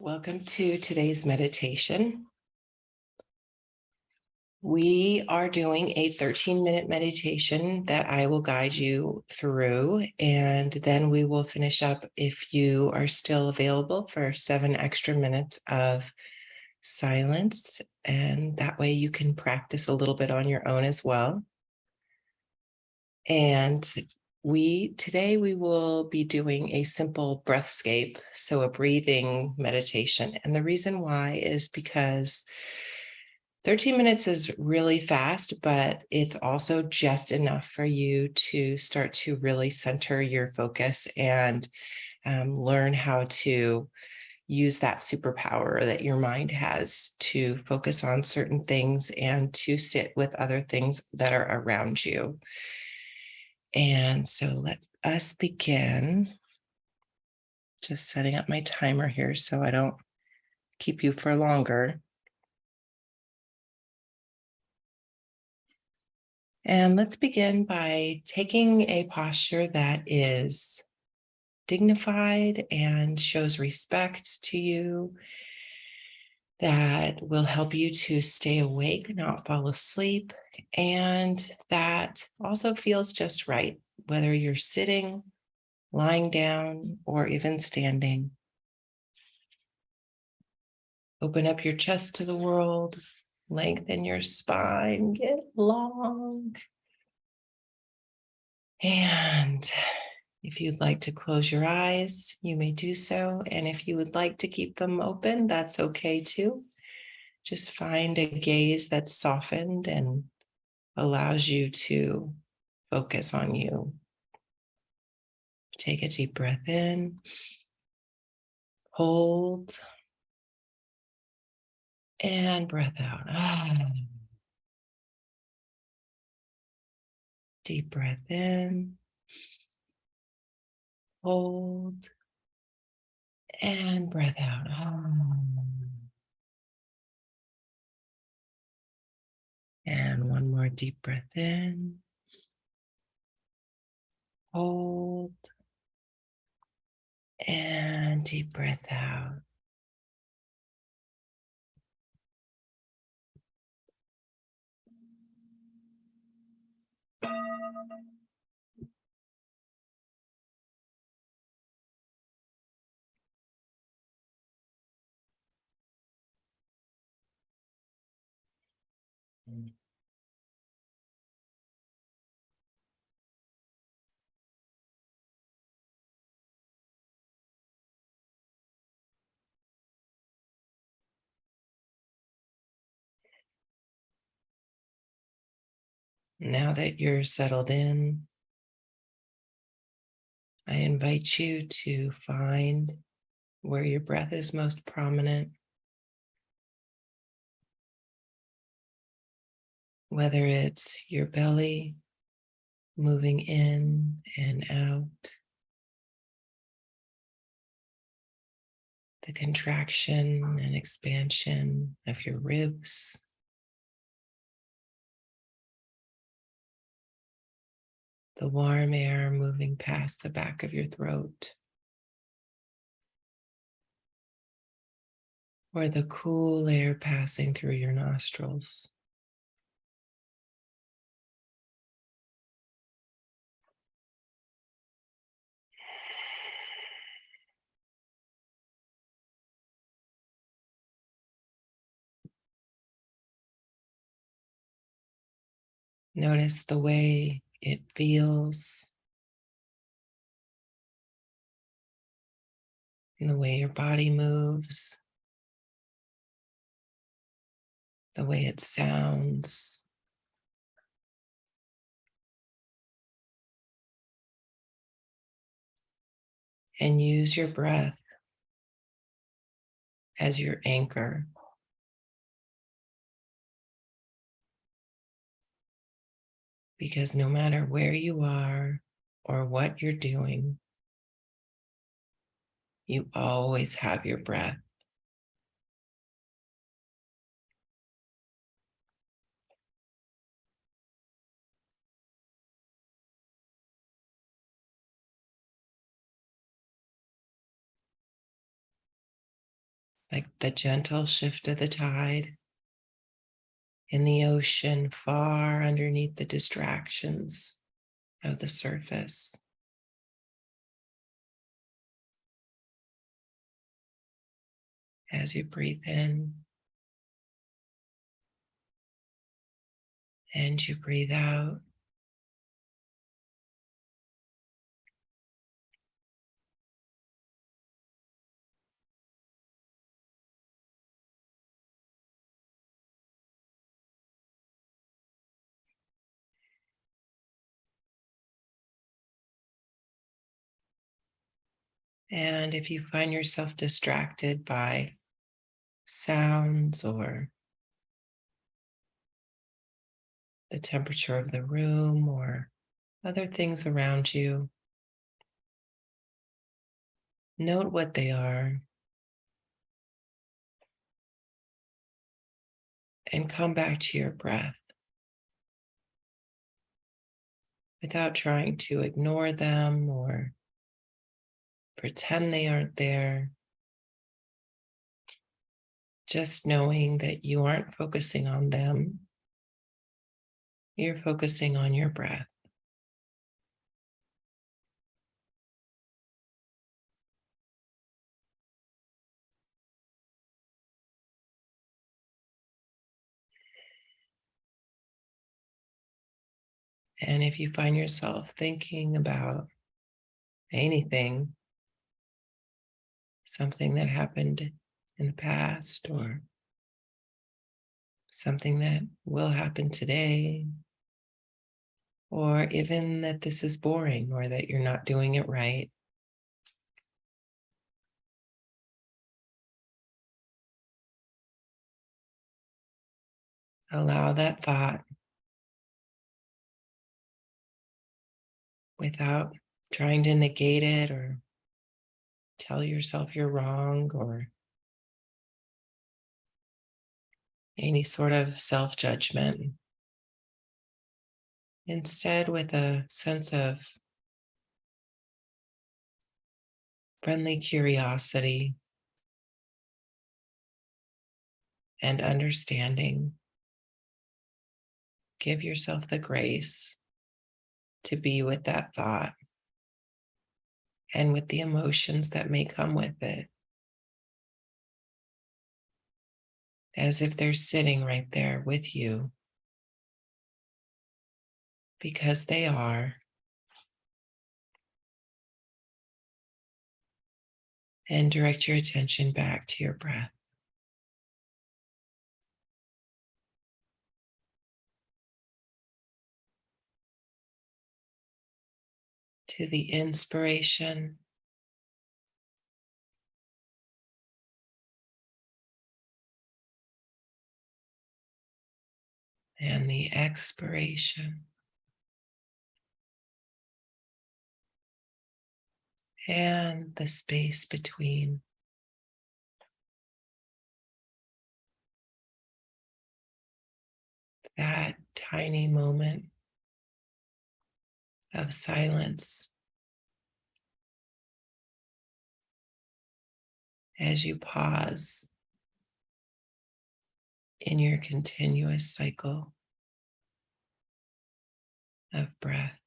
Welcome to today's meditation. We are doing a 13-minute meditation that I will guide you through, and then we will finish up if you are still available for 7 extra minutes of silence, and that way you can practice a little bit on your own as well. And today we will be doing a simple breathscape, so a breathing meditation. And the reason why is because 13 minutes is really fast, but it's also just enough for you to start to really center your focus and learn how to use that superpower that your mind has to focus on certain things and to sit with other things that are around you. And so let us begin. Just setting up my timer here so I don't keep you for longer. And let's begin by taking a posture that is dignified and shows respect to you, that will help you to stay awake, not fall asleep, and that also feels just right, whether you're sitting, lying down, or even standing. Open up your chest to the world, lengthen your spine, get long. And if you'd like to close your eyes, you may do so. And if you would like to keep them open, that's okay too. Just find a gaze that's softened and allows you to focus on you. Take a deep breath in, hold, and breath out. Deep breath in, hold, and breath out. And one more deep breath in, hold, and deep breath out. Now that you're settled in, I invite you to find where your breath is most prominent, whether it's your belly moving in and out, the contraction and expansion of your ribs, the warm air moving past the back of your throat, or the cool air passing through your nostrils. Notice the way it feels and the way your body moves, the way it sounds. And use your breath as your anchor. Because no matter where you are or what you're doing, you always have your breath. like the gentle shift of the tide in the ocean far underneath the distractions of the surface. As you breathe in and you breathe out, and if you find yourself distracted by sounds or the temperature of the room or other things around you, note what they are and come back to your breath without trying to ignore them or pretend they aren't there. Just knowing that you aren't focusing on them, you're focusing on your breath. And if you find yourself thinking about anything, something that happened in the past or something that will happen today, or even that this is boring or that you're not doing it right, allow that thought without trying to negate it or tell yourself you're wrong or any sort of self judgment. Instead, with a sense of friendly curiosity and understanding, give yourself the grace to be with that thought and with the emotions that may come with it, as if they're sitting right there with you, because they are. And direct your attention back to your breath. To the inspiration and the expiration, and the space between. That tiny moment of silence as you pause in your continuous cycle of breath.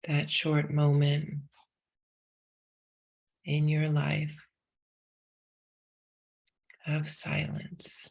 That short moment in your life of silence,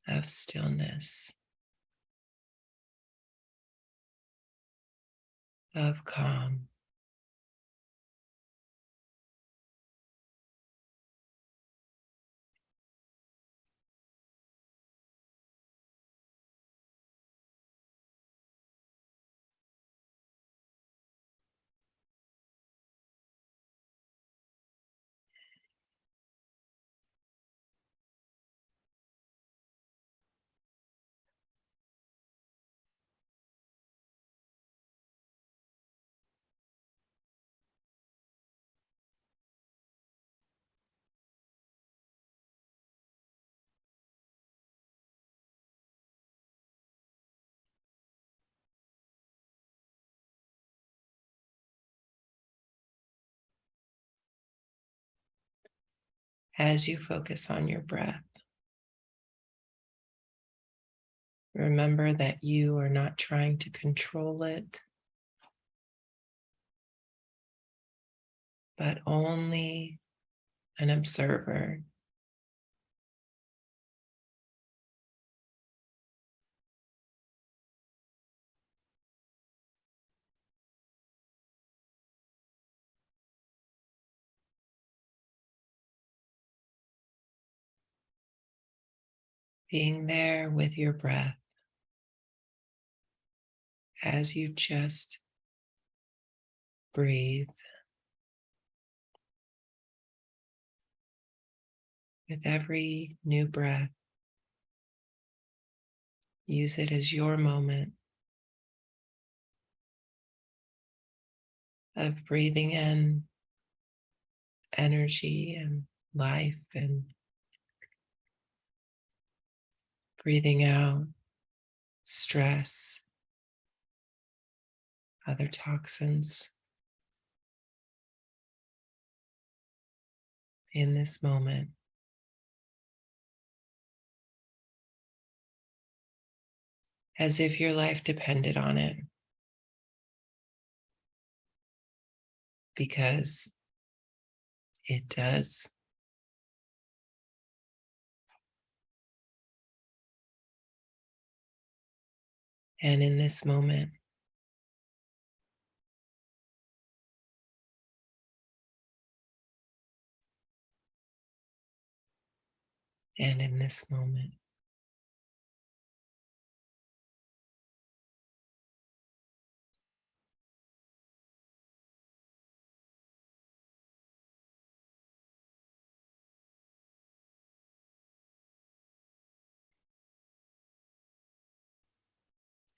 of stillness, of calm. As you focus on your breath, remember that you are not trying to control it, but only an observer. Being there with your breath as you just breathe. With every new breath, use it as your moment of breathing in energy and life, and breathing out stress, other toxins. In this moment, as if your life depended on it, because it does. And in this moment, and in this moment,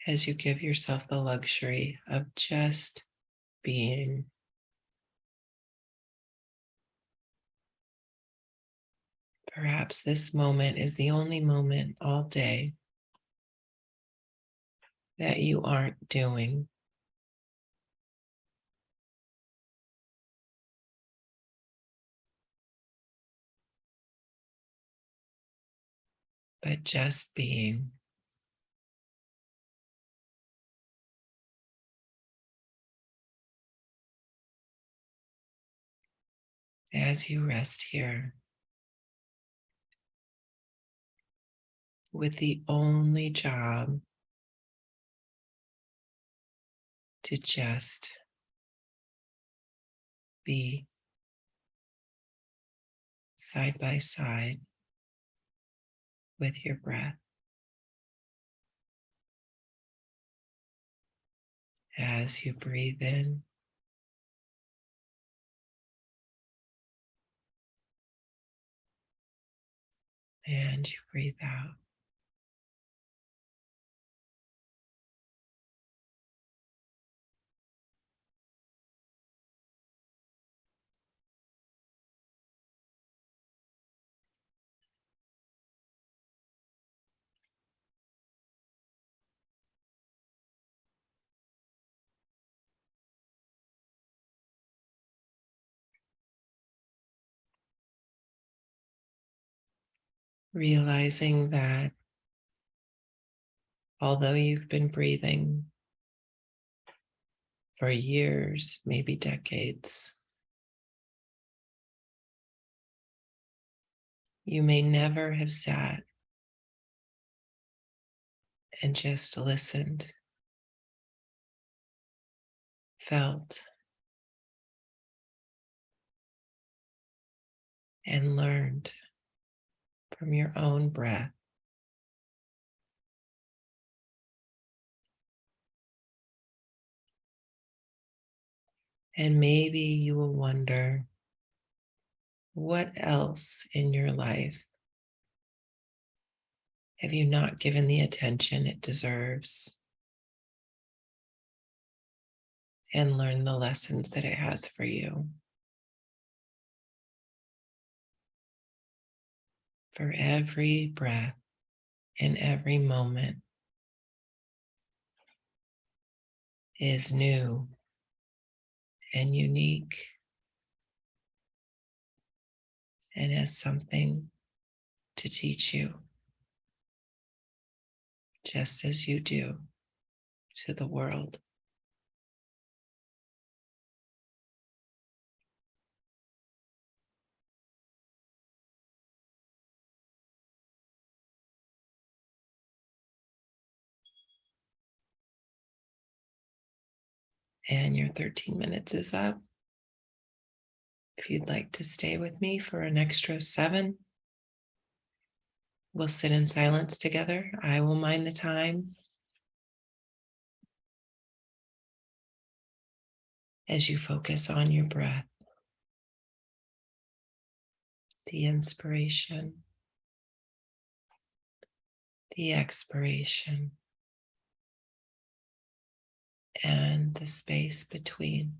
as you give yourself the luxury of just being. Perhaps this moment is the only moment all day that you aren't doing, but just being. As you rest here with the only job to just be side by side with your breath. As you breathe in and you breathe out. Realizing that although you've been breathing for years, maybe decades, you may never have sat and just listened, felt, and learned from your own breath. And maybe you will wonder, what else in your life have you not given the attention it deserves and learned the lessons that it has for you? For every breath in every moment is new and unique. and as something to teach you, just as you do to the world. And your 13 minutes is up. If you'd like to stay with me for an extra 7, we'll sit in silence together. I will mind the time as you focus on your breath, the inspiration, the expiration, and the space between.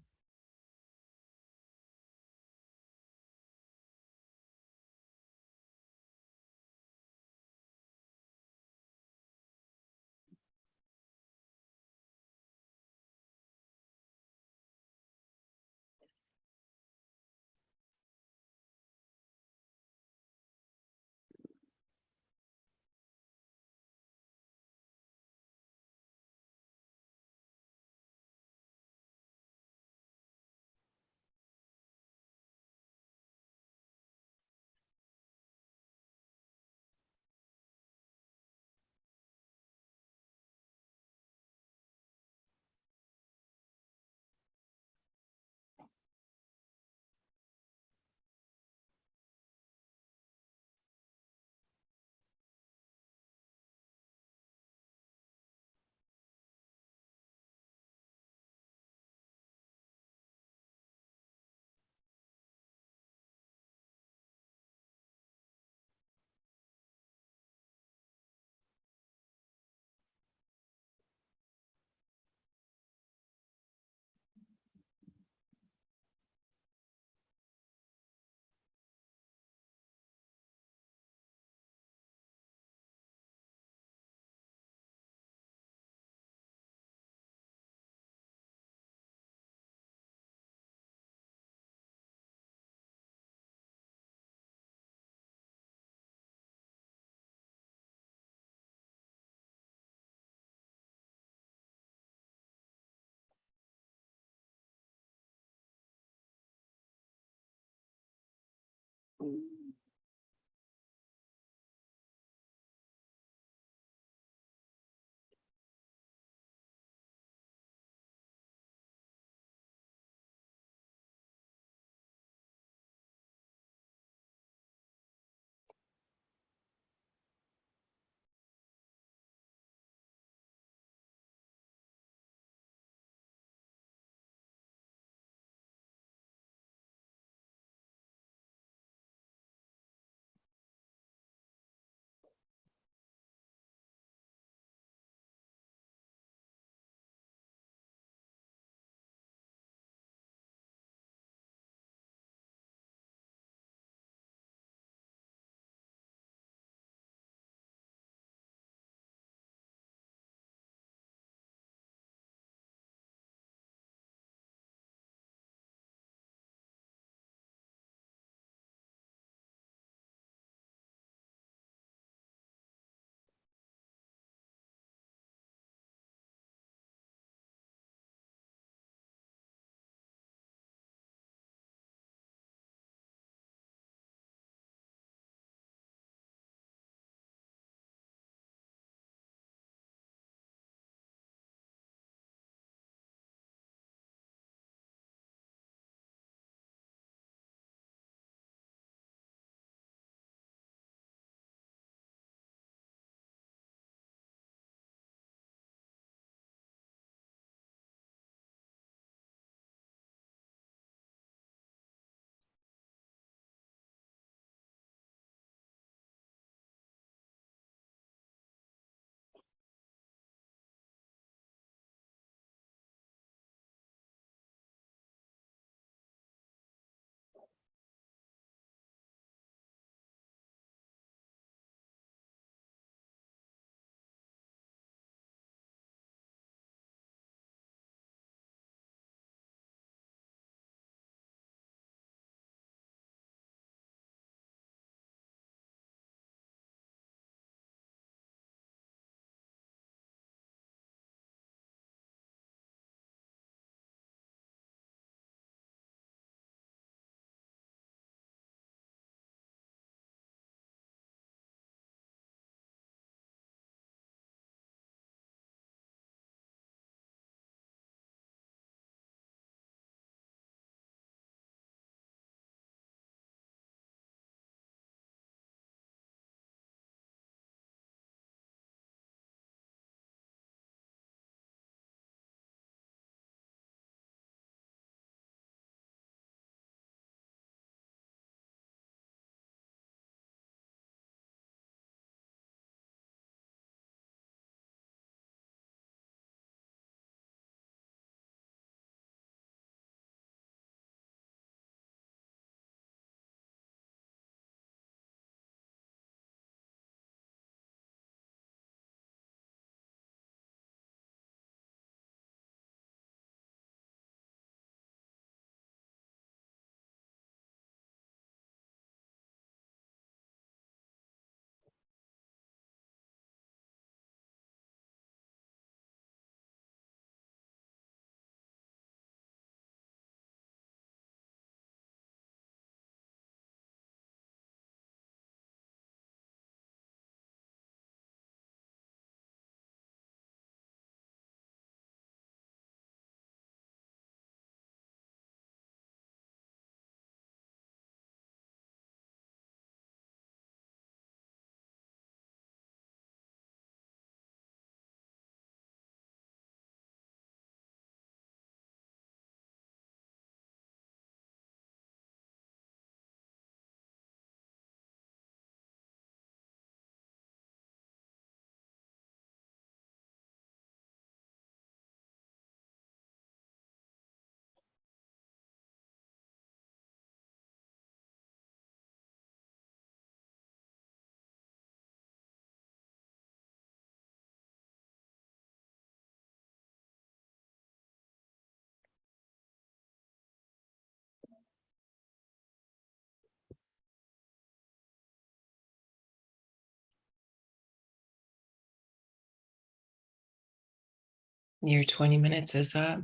Your 20 minutes is up.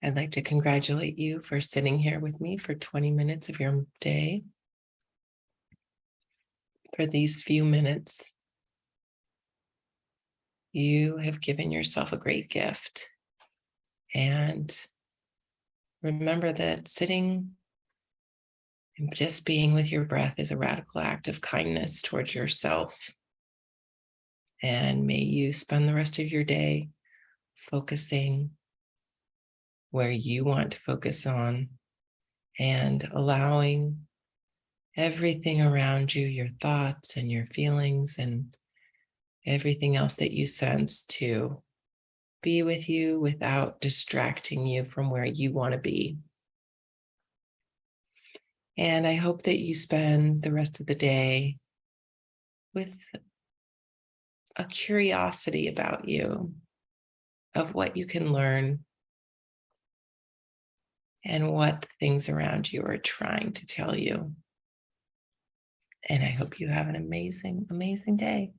I'd like to congratulate you for sitting here with me for 20 minutes of your day. For these few minutes, you have given yourself a great gift. And remember that sitting and just being with your breath is a radical act of kindness towards yourself. And may you spend the rest of your day focusing where you want to focus on and allowing everything around you, your thoughts and your feelings and everything else that you sense, to be with you without distracting you from where you want to be. And I hope that you spend the rest of the day with a curiosity about you, of what you can learn and what the things around you are trying to tell you. And I hope you have an amazing, amazing day.